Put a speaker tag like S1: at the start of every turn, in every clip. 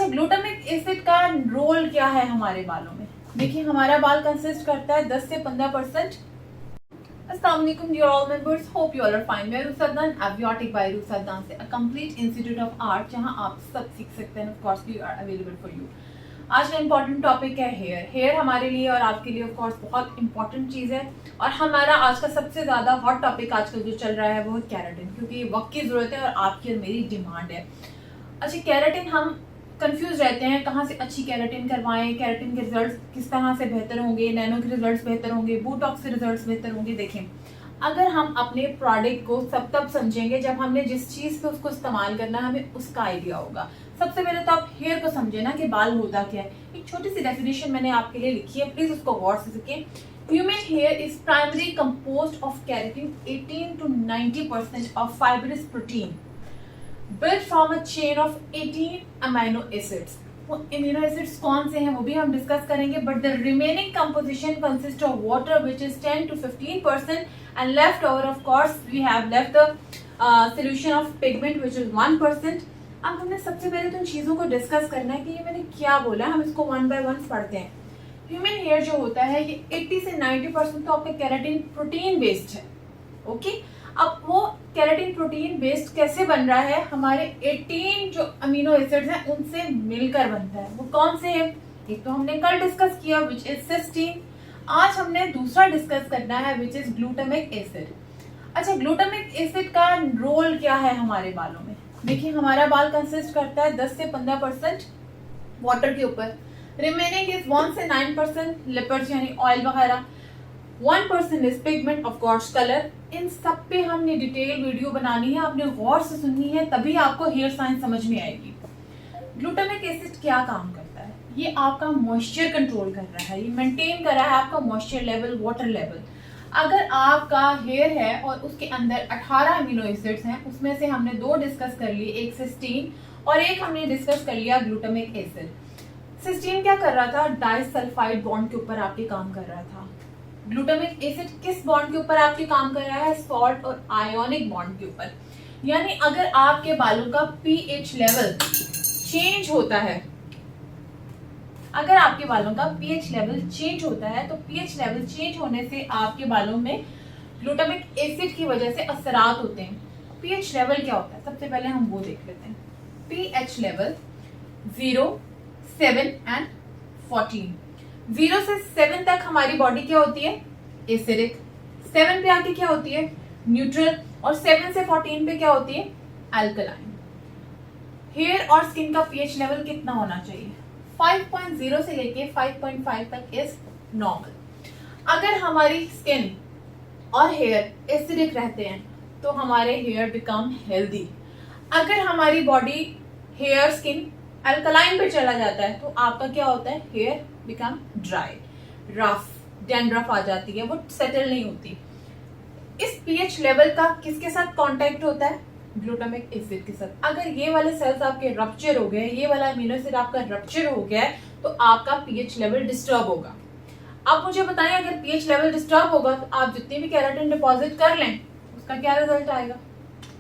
S1: अच्छा, glutamic acid का role क्या है हमारे बालों में? देखिए, हमारा बाल कंसिस्ट करता है 10 से 15%। अस्सलाम वालेकुम dear all members, hope you all are fine. मैं रुसद्दान, एवियोटिक बाय रुसद्दान से, a complete institute of art, जहां आप सब सीख सकते हैं। Of course we are available for you. आज का इंपॉर्टेंट टॉपिक है हेयर। हेयर हमारे लिए और आपके लिए ऑफ कोर्स बहुत इंपॉर्टेंट चीज़ है, और हमारा आज का सबसे ज़्यादा हॉट टॉपिक आजकल जो चल रहा है वो है केराटिन, क्योंकि ये वक्त की ज़रूरत है और आपकी और मेरी डिमांड है। अच्छा, केराटिन हम कंफ्यूज रहते हैं कहाँ से अच्छी केराटिन करवाएं, केराटिन के रिजल्ट्स किस तरह से बेहतर होंगे, नैनो के रिजल्ट्स बेहतर होंगे, बोटॉक्स के रिजल्ट्स बेहतर होंगे। देखें, अगर हम अपने प्रोडक्ट को सब तब समझेंगे जब हमने जिस चीज़ पे उसको इस्तेमाल करना है हमें उसका आइडिया होगा। सबसे पहले तो आप हेयर को समझे ना कि बाल होता क्या है। एक छोटी सी डेफिनेशन मैंने आपके लिए लिखी है, प्लीज उसको गौर से सीखें। Human here is primary composed of keratin 18 to 90% of fibrous protein built from a chain of 18 amino acids. वो amino acids कौन से हैं वो भी हम डिस्कस करेंगे, but the remaining composition consists of water which is 10 to 15%, and left over of course we have left the solution of pigment which is 1%. अब हमने सबसे पहले तो इन चीज़ों को डिस्कस करना है कि ये मैंने क्या बोला है, हम इसको वन बाय वन पढ़ते हैं। ह्यूमन हेयर जो होता है ये 80 से 90% तो आपका केराटिन प्रोटीन बेस्ड है। ओके, अब वो केराटिन प्रोटीन बेस्ड कैसे बन रहा है? हमारे 18 जो अमीनो एसिड्स हैं उनसे मिलकर बनता है। वो कौन से हैं? एक तो हमने कल डिस्कस किया विच इज सिस्टीन। आज हमने दूसरा डिस्कस करना है विच इज ग्लूटामिक एसिड। अच्छा, ग्लूटामिक एसिड का रोल क्या है हमारे बालों में? देखिए, हमारा बाल कंसिस्ट करता है 10 से 15% वाटर के ऊपर, रिमेनिंग इज 1 से 9% लिपिड्स यानी ऑयल वगैरह, 1% is pigment of course colour. इन सब पे हमने डिटेल वीडियो बनानी है, आपने गौर से सुननी है, तभी आपको हेयर साइंस समझ में आएगी। ग्लूटामिक एसिड क्या काम करता है? ये आपका मॉइस्चर कंट्रोल कर रहा है, ये मेंटेन कर रहा है आपका मॉइस्चर लेवल, वाटर लेवल। अगर आपका हेयर है और उसके अंदर 18 अमीनो एसिड्स हैं, उसमें से हमने 2 डिस्कस कर लिए, एक सिस्टीन और एक हमने डिस्कस कर लिया ग्लूटामिक एसिड। सिस्टीन क्या कर रहा था? डाइसल्फाइड बॉन्ड के ऊपर आपके काम कर रहा था। ग्लूटामिक एसिड किस बॉन्ड के ऊपर आपके काम कर रहा है? सॉल्ट और आयोनिक बॉन्ड के ऊपर। यानी अगर आपके बालों का पीएच लेवल चेंज होता है, अगर आपके बालों का पीएच लेवल चेंज होता है तो पीएच लेवल चेंज होने से आपके बालों में ग्लूटामिक एसिड की वजह से असरात होते हैं। पीएच लेवल क्या होता है? सबसे पहले हम वो देख लेते हैं। PH level 0, 7 and 14। 0 से 7 तक हमारी बॉडी क्या होती है? एसिडिक। 7 पे आके क्या होती है? न्यूट्रल। और 7 से 14 पे क्या होती है? अल्कलाइन। हेयर और स्किन का पीएच लेवल कितना होना चाहिए? 5.0 से लेके 5.5 तक इज नॉर्मल। अगर हमारी स्किन और हेयर एसिडिक रहते हैं तो हमारे हेयर बिकम हेल्दी। अगर हमारी बॉडी, हेयर, स्किन अल्कलाइन पे चला जाता है तो आपका क्या होता है? Hair become dry, rough, dandruff आ जाती है, वो सेटल नहीं होती। इस पीएच लेवल का किसके साथ कांटेक्ट होता है? ग्लूटामिक एसिड के साथ। अगर ये वाले सेल्स आपके रप्चर हो गए, ये वाला अमीनो एसिड आपका रप्चर हो गया है, तो आपका पीएच लेवल डिस्टर्ब होगा। अब मुझे बताएं, अगर पीएच लेवल डिस्टर्ब होगा तो आप जितनी भी केराटिन डिपॉजिट कर लें उसका क्या रिजल्ट आएगा?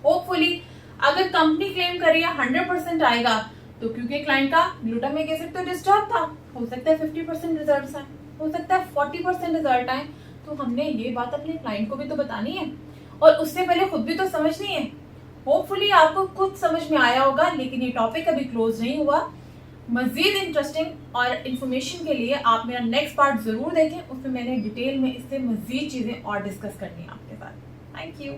S1: होपफुली अगर कंपनी क्लेम कर रही है 100% आएगा, तो क्योंकि क्लाइंट का ग्लूटामिक एसिड तो डिस्टर्ब था, हो सकता है 50% रिजल्ट आए, हो सकता है 40% रिजल्ट आए। तो हमने ये बात अपने क्लाइंट को भी तो बतानी है और उससे पहले खुद भी तो समझनी है। होपफुली आपको कुछ समझ में आया होगा, लेकिन ये टॉपिक अभी क्लोज नहीं हुआ। मजीद इंटरेस्टिंग और इन्फॉर्मेशन के लिए आप मेरा नेक्स्ट पार्ट जरूर देखें, उसमें मैंने डिटेल में इससे मजीद चीजें और डिस्कस करनी है आपके साथ। Thank you.